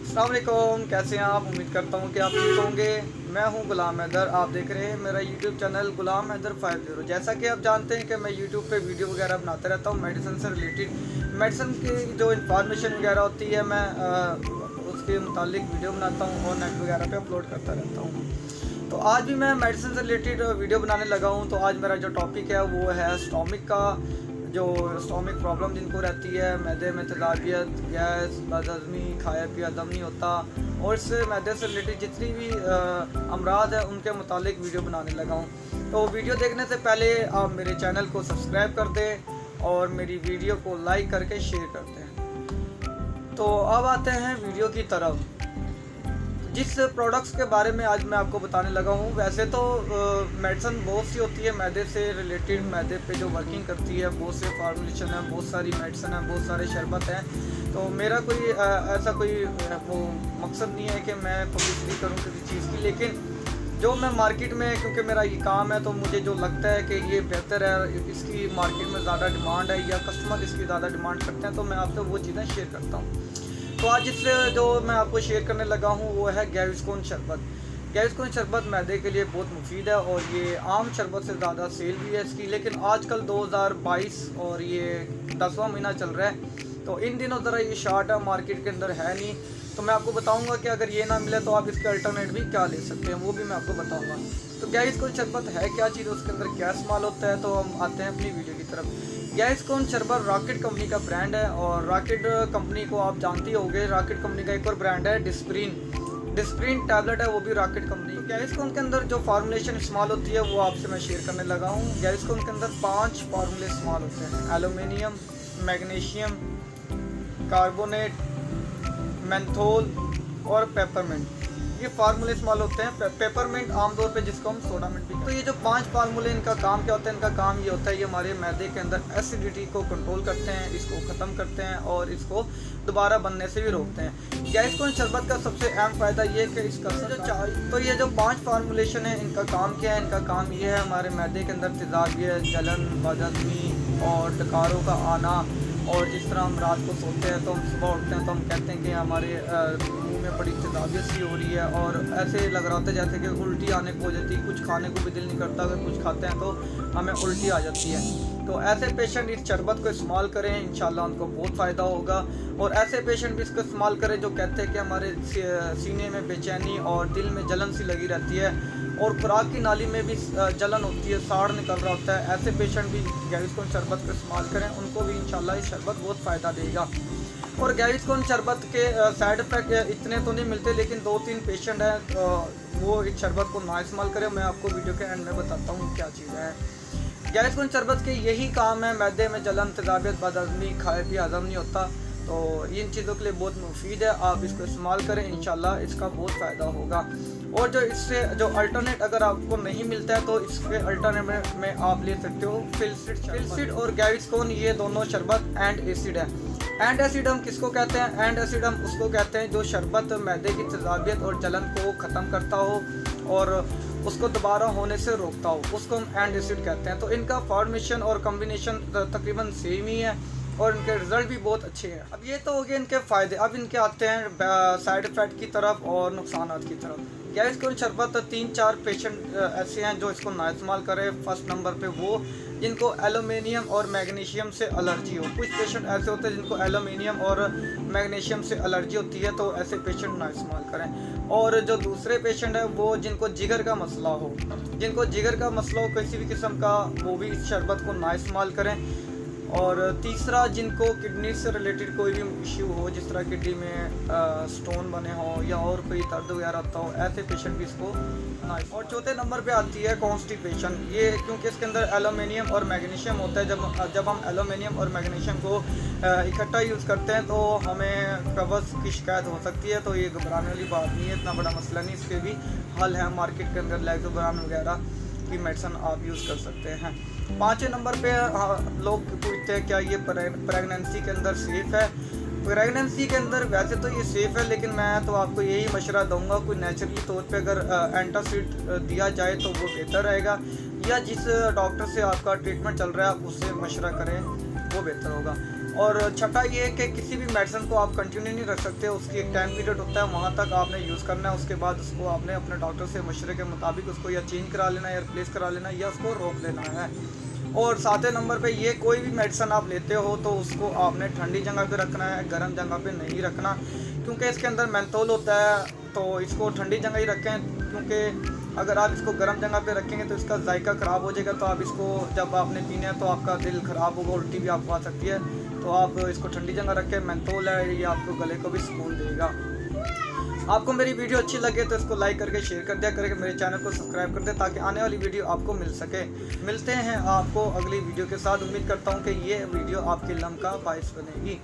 अस्सलाम वालेकुम, कैसे हैं आप। उम्मीद करता हूँ कि आप ठीक होंगे। मैं हूँ गुलाम हैदर, आप देख रहे हैं मेरा यूट्यूब चैनल गुलाम हैदर 50। जैसा कि आप जानते हैं कि मैं यूट्यूब पे वीडियो वगैरह बनाता रहता हूँ मेडिसिन से रिलेटेड। मेडिसिन की जो इंफॉर्मेशन वगैरह होती है मैं उसके मुतालिक वीडियो बनाता हूँ और नेट वगैरह पे अपलोड करता रहता हूँ। तो आज भी मैं मेडिसिन से रिलेटेड वीडियो बनाने लगा हूँ। तो आज मेरा जो टॉपिक है वो है स्टोमिक का, जो स्टोमिक प्रॉब्लम जिनको रहती है, मैदे में तेजाबियत, गैस, बदहज़मी, खाया पिया हज़म नहीं होता, और इससे मैदे से रिलेटेड जितनी भी अमराज है उनके मुतालिक वीडियो बनाने लगा हूँ। तो वीडियो देखने से पहले आप मेरे चैनल को सब्सक्राइब कर दें और मेरी वीडियो को लाइक करके शेयर कर दें। तो अब आते हैं वीडियो की तरफ। जिस प्रोडक्ट्स के बारे में आज मैं आपको बताने लगा हूँ, वैसे तो मेडिसिन बहुत सी होती है मैदे से रिलेटेड, मैदे पे जो वर्किंग करती है, बहुत से फार्मूलेशन है, बहुत सारी मेडिसिन है, बहुत सारे शरबत हैं। तो मेरा कोई ऐसा कोई वो मकसद नहीं है कि मैं पब्लिसिटी करूँ किसी चीज़ की, लेकिन जो मैं मार्केट में, क्योंकि मेरा ये काम है, तो मुझे जो लगता है कि ये बेहतर है, इसकी मार्केट में ज़्यादा डिमांड है या कस्टमर इसकी ज़्यादा डिमांड करते हैं, तो मैं आपसे वो चीज़ें शेयर करता हूँ। तो आज इससे जो मैं आपको शेयर करने लगा हूँ वो है गैविस्कोन शरबत। गैविस्कोन शरबत मैदे के लिए बहुत मुफीद है और ये आम शरबत से ज़्यादा सेल भी है इसकी। लेकिन आजकल 2022 और ये 10वां महीना चल रहा है, तो इन दिनों ज़रा ये शार्ट है, मार्केट के अंदर है नहीं। तो मैं आपको बताऊंगा कि अगर ये ना मिले तो आप इसके अल्टरनेट भी क्या ले सकते हैं, वो भी मैं आपको बताऊंगा। तो गैविस्कोन शरबत है क्या चीज़, उसके अंदर क्या इस्तेमाल होता है, तो हम आते हैं अपनी वीडियो की तरफ। गैविस्कोन शरबत रॉकेट कंपनी का ब्रांड है, और रॉकेट कंपनी को आप जानते होंगे। रॉकेट कंपनी का एक और ब्रांड है डिस्प्रिन टैबलेट है, वो भी रॉकेट कंपनी। तो गैविस्कोन के अंदर जो फार्मूलेशन इस्तेमाल होती है वो आपसे मैं शेयर करने लगा हूँ। गैविस्कोन के अंदर 5 फार्मूले इस्तेमाल होते हैं: एलुमिनियम, मैग्नीशियम, कार्बोनेट, मेंथोल और पेपरमिंट। ये फार्मूले इस्तेमाल होते हैं। पेपरमिंट आमतौर पे जिसको हम सोडा मिंट भी कहते हैं। तो ये जो 5 फार्मूले, इनका काम क्या होता है? इनका काम ये होता है, ये हमारे मैदे के अंदर एसिडिटी को कंट्रोल करते हैं, इसको ख़त्म करते हैं और इसको दोबारा बनने से भी रोकते हैं। गैविस्कोन शरबत का सबसे अहम फ़ायदा ये है कि इसका तो ये जो 5 फार्मूलेशन है, इनका काम क्या है? इनका काम ये है हमारे मैदे के अंदर तेजाबियत, जलन, बदहज़मी और डकारों का आना। और जिस तरह हम रात को सोते हैं तो हम सुबह उठते हैं तो हम कहते हैं कि हमारे मुंह में बड़ी तेजाबियत सी हो रही है, और ऐसे लग रहा होता है जैसे कि उल्टी आने को हो जाती है, कुछ खाने को भी दिल नहीं करता, अगर कुछ खाते हैं तो हमें उल्टी आ जाती है। तो ऐसे पेशेंट इस शरबत को इस्तेमाल करें, इंशाल्लाह उनको बहुत फ़ायदा होगा। और ऐसे पेशेंट भी इसको इस्तेमाल करें जो कहते हैं कि हमारे सीने में बेचैनी और दिल में जलन सी लगी रहती है, और खुराक की नाली में भी जलन होती है, साड़ निकल रहा होता है। ऐसे पेशेंट भी गैविस्कोन शरबत को इस्तेमाल करें, उनको भी इंशाल्लाह ये शरबत बहुत फ़ायदा देगा। और गैविस्कोन शरबत के साइड इफ़ेक्ट इतने तो नहीं मिलते, लेकिन 2-3 पेशेंट हैं वो इस शरबत को ना इस्तेमाल करें। मैं आपको वीडियो के एंड में बताता हूँ क्या चीज़ है। गैविस्कोन शरबत के यही काम है, मैदे में जलन, तेजाबियत, बदहज़मी, खाया पिया हज़म नहीं होता, तो इन चीज़ों के लिए बहुत मुफीद है। आप इसको इस्तेमाल करें, इंशाल्लाह इसका बहुत फ़ायदा होगा। और जो इससे जो अल्टरनेट अगर आपको नहीं मिलता है तो इसके अल्टरनेट में आप ले सकते हो फिलसिड और गैविस्कोन। ये दोनों शरबत एंड एसिड है। एंड एसिड हम किसको कहते हैं? एंड एसिड हम उसको कहते हैं जो शरबत मैदे की तेजाबियत और जलन को ख़त्म करता हो और उसको दोबारा होने से रोकता हो, उसको हम एंड एसिड कहते हैं। तो इनका फॉर्मेशन और कम्बिनेशन तकरीबन सेम ही है और इनके रिज़ल्ट भी बहुत अच्छे हैं। अब ये तो हो गए इनके फ़ायदे। अब इनके आते हैं साइड इफ़ेक्ट की तरफ और नुकसान की तरफ। गैविस्कोन शरबत 3-4 पेशेंट ऐसे हैं जो इसको ना इस्तेमाल करें। फर्स्ट नंबर पे वो जिनको एलुमिनियम और मैग्नीशियम से एलर्जी हो। कुछ पेशेंट ऐसे होते हैं जिनको एलुमिनियम और मैग्नीशियम से एलर्जी होती है, तो ऐसे पेशेंट ना इस्तेमाल करें। और जो दूसरे पेशेंट है वो जिनको जिगर का मसला हो, किसी भी किस्म का, वो भी इस शरबत को ना इस्तेमाल करें। और तीसरा, जिनको किडनी से रिलेटेड कोई भी इश्यू हो, जिस तरह किडनी में स्टोन बने हो या और कोई दर्द वगैरह होता हो, ऐसे पेशेंट भी इसको ना। और चौथे नंबर पे आती है कॉन्स्टिपेशन। ये क्योंकि इसके अंदर एलुमिनियम और मैग्नीशियम होता है। जब हम एलुमिनियम और मैग्नीशियम को इकट्ठा यूज़ करते हैं तो हमें कब्ज़ की शिकायत हो सकती है। तो ये घबराने वाली बात नहीं है, इतना बड़ा मसला नहीं। इसके भी हल है मार्केट के अंदर, लैक्टोबरान वगैरह की मेडिसिन आप यूज़ कर सकते हैं। 5वें नंबर पे लोग पूछते हैं क्या ये प्रेगनेंसी के अंदर सेफ़ है? प्रेगनेंसी के अंदर वैसे तो ये सेफ़ है, लेकिन मैं तो आपको यही मशवरा दूंगा, कोई नेचुरली तौर पे अगर एंटासिड दिया जाए तो वो बेहतर रहेगा, या जिस डॉक्टर से आपका ट्रीटमेंट चल रहा है आप उससे मशवरा करें, वो बेहतर होगा। और छठा ये है कि किसी भी मेडिसिन को आप कंटिन्यू नहीं रख सकते, उसकी एक टाइम पीरियड होता है, वहाँ तक आपने यूज़ करना है। उसके बाद उसको आपने अपने डॉक्टर से मशवरे के मुताबिक उसको या चेंज करा लेना है या रिप्लेस करा लेना है या उसको रोक देना है। और सातवें नंबर पे ये कोई भी मेडिसिन आप लेते हो तो उसको आपने ठंडी जगह पे रखना है, गर्म जगह पे नहीं रखना, क्योंकि इसके अंदर मेंथोल होता है। तो इसको ठंडी जगह ही रखें, क्योंकि अगर आप इसको गर्म जगह पे रखेंगे तो इसका जायका ख़राब हो जाएगा। तो आप इसको जब आपने पीना है तो आपका दिल ख़राब होगा, उल्टी भी आपको आ सकती है। तो आप इसको ठंडी जगह रखें। मेंथोल है, ये आपको गले को भी सुकून देगा। आपको मेरी वीडियो अच्छी लगे तो इसको लाइक करके शेयर कर दिया करें, मेरे चैनल को सब्सक्राइब कर दें ताकि आने वाली वीडियो आपको मिल सके। मिलते हैं आपको अगली वीडियो के साथ। उम्मीद करता हूँ कि ये वीडियो आपके लम्हा का बाइस बनेगी।